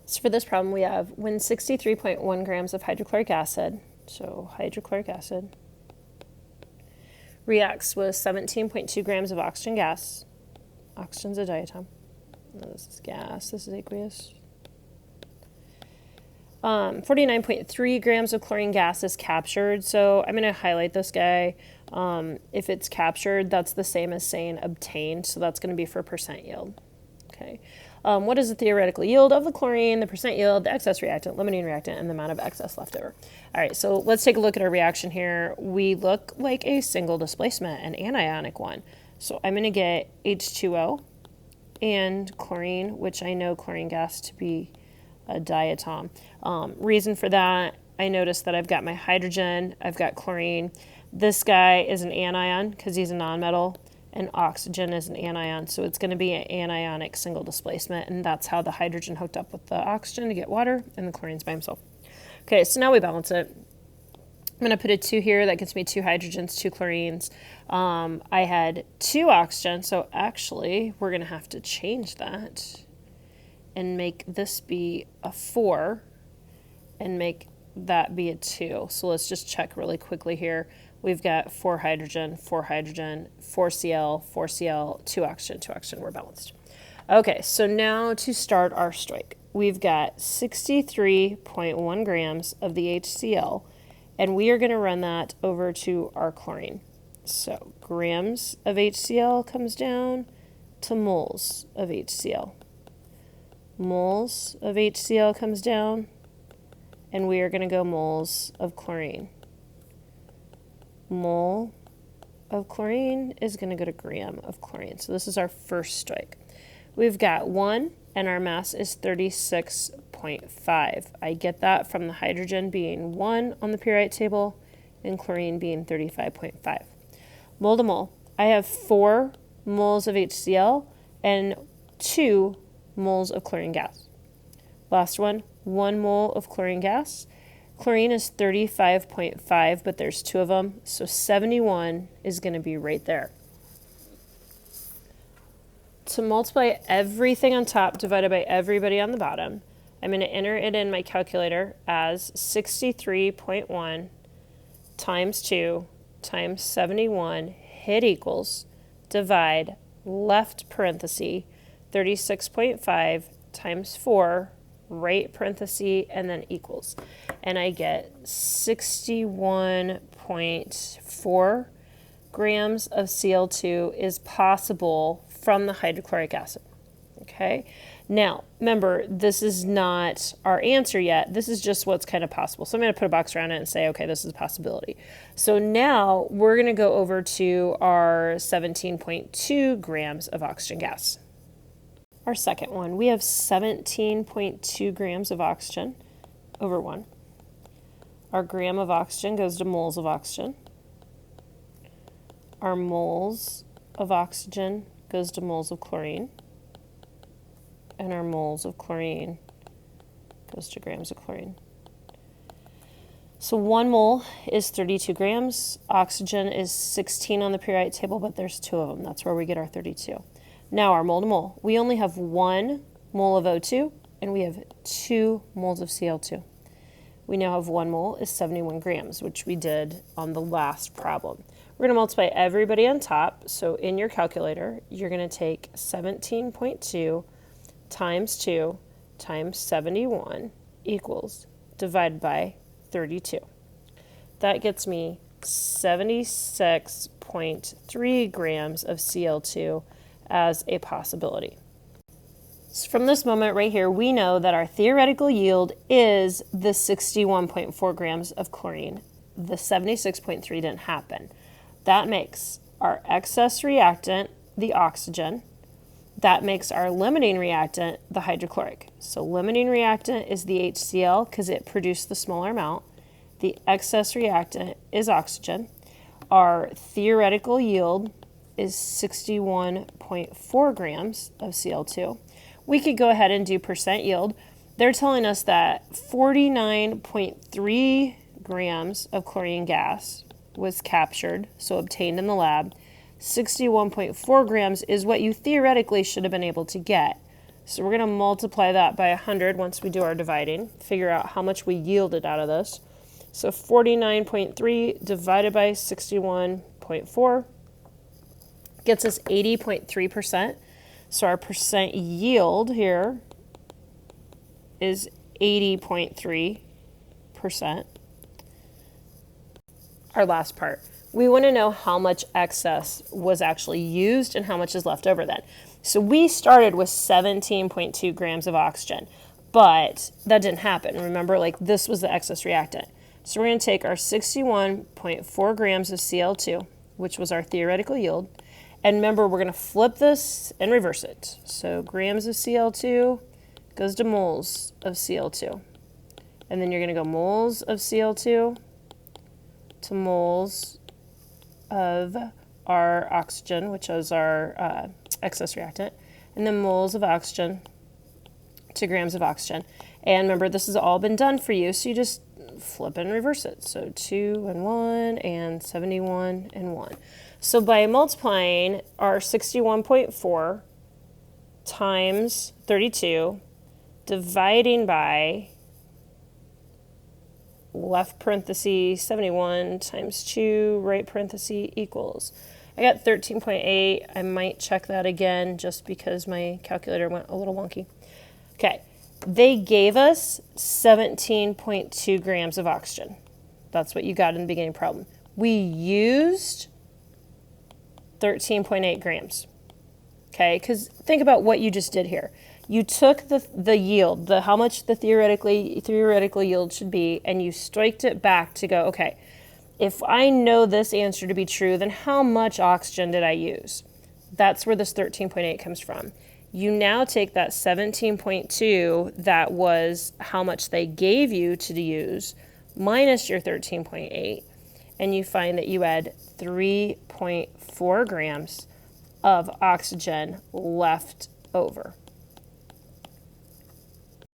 So for this problem, we have when 63.1 grams of hydrochloric acid, so hydrochloric acid, reacts with 17.2 grams of oxygen gas. Oxygen's a diatom. No, this is gas. This is aqueous. 49.3 grams of chlorine gas is captured. So I'm going to highlight this guy. If it's captured, that's the same as saying obtained. So that's going to be for percent yield. Okay. What is the theoretical yield of the chlorine, the percent yield, the excess reactant, limiting reactant, and the amount of excess left over? All right, so let's take a look at our reaction here. We look like a single displacement, an anionic one. So I'm going to get H2O and chlorine, which I know chlorine gas to be a diatom. Reason for that, I noticed that I've got my hydrogen, I've got chlorine. This guy is an anion because he's a nonmetal, and oxygen is an anion, so it's going to be an anionic single displacement, and that's how the hydrogen hooked up with the oxygen to get water, and the chlorine's by himself. Okay, so now we balance it. I'm going to put a 2 here. That gets me 2 hydrogens, 2 chlorines. I had 2 oxygen, so actually we're going to have to change that and make this be a 4 and make that be a 2. So let's just check really quickly here. We've got 4 hydrogen, 4 hydrogen, 4 Cl, 4 Cl, 2 oxygen, 2 oxygen. We're balanced. Okay, so now to start our strike. We've got 63.1 grams of the HCl, and we are going to run that over to our chlorine. So grams of HCl comes down to moles of HCl. Moles of HCl comes down, and we are going to go moles of chlorine. Mole of chlorine is going to go to gram of chlorine. So this is our first strike. We've got 1, and our mass is 36.5. I get that from the hydrogen being 1 on the periodic table and chlorine being 35.5. Mole to mole, I have 4 moles of HCl and 2 moles of chlorine gas. Last one, 1 mole of chlorine gas. Chlorine is 35.5, but there's 2 of them, so 71 is going to be right there. To multiply everything on top divided by everybody on the bottom, I'm going to enter it in my calculator as 63.1 times 2 times 71, hit equals, divide, left parenthesis, 36.5 times 4, right parenthesis, and then equals. And I get 61.4 grams of Cl2 is possible from the hydrochloric acid. Okay, now remember, this is not our answer yet. This is just what's kind of possible. So I'm going to put a box around it and say, okay, this is a possibility. So now we're going to go over to our 17.2 grams of oxygen gas. Our second one, we have 17.2 grams of oxygen over 1. Our gram of oxygen goes to moles of oxygen. Our moles of oxygen goes to moles of chlorine. And our moles of chlorine goes to grams of chlorine. So 1 mole is 32 grams. Oxygen is 16 on the periodic table, but there's 2 of them. That's where we get our 32. Now our mole to mole. We only have 1 mole of O2, and we have 2 moles of Cl2. We now have 1 mole is 71 grams, which we did on the last problem. We're going to multiply everybody on top. So in your calculator, you're going to take 17.2 times 2 times 71 equals divided by 32. That gets me 76.3 grams of Cl2 as a possibility. So from this moment right here, we know that our theoretical yield is the 61.4 grams of chlorine. The 76.3 didn't happen. That makes our excess reactant the oxygen. That makes our limiting reactant the hydrochloric. So limiting reactant is the HCl because it produced the smaller amount. The excess reactant is oxygen. Our theoretical yield is 61.4 grams of Cl2. We could go ahead and do percent yield. They're telling us that 49.3 grams of chlorine gas was captured, so obtained in the lab. 61.4 grams is what you theoretically should have been able to get. So we're going to multiply that by 100 once we do our dividing, figure out how much we yielded out of this. So 49.3 divided by 61.4 gets us 80.3%. So our percent yield here is 80.3%. Our last part. We want to know how much excess was actually used and how much is left over then. So we started with 17.2 grams of oxygen, but that didn't happen. Remember, like this was the excess reactant. So we're going to take our 61.4 grams of Cl2, which was our theoretical yield, and remember we're going to flip this and reverse it. So grams of Cl2 goes to moles of Cl2. And then you're going to go moles of Cl2 to moles of our oxygen, which is our excess reactant, and then moles of oxygen to grams of oxygen. And remember, this has all been done for you, so you just flip and reverse it. So 2 and 1 and 71 and 1. So by multiplying our 61.4 times 32, dividing by left parenthesis 71 times 2, right parenthesis equals. I got 13.8. I might check that again just because my calculator went a little wonky. Okay, they gave us 17.2 grams of oxygen. That's what you got in the beginning problem. We used 13.8 grams. Okay, because think about what you just did here. You took the yield, how much the theoretical yield should be, and you striked it back to go, okay, if I know this answer to be true, then how much oxygen did I use? That's where this 13.8 comes from. You now take that 17.2, that was how much they gave you to use, minus your 13.8, and you find that you had 3.4 grams of oxygen left over.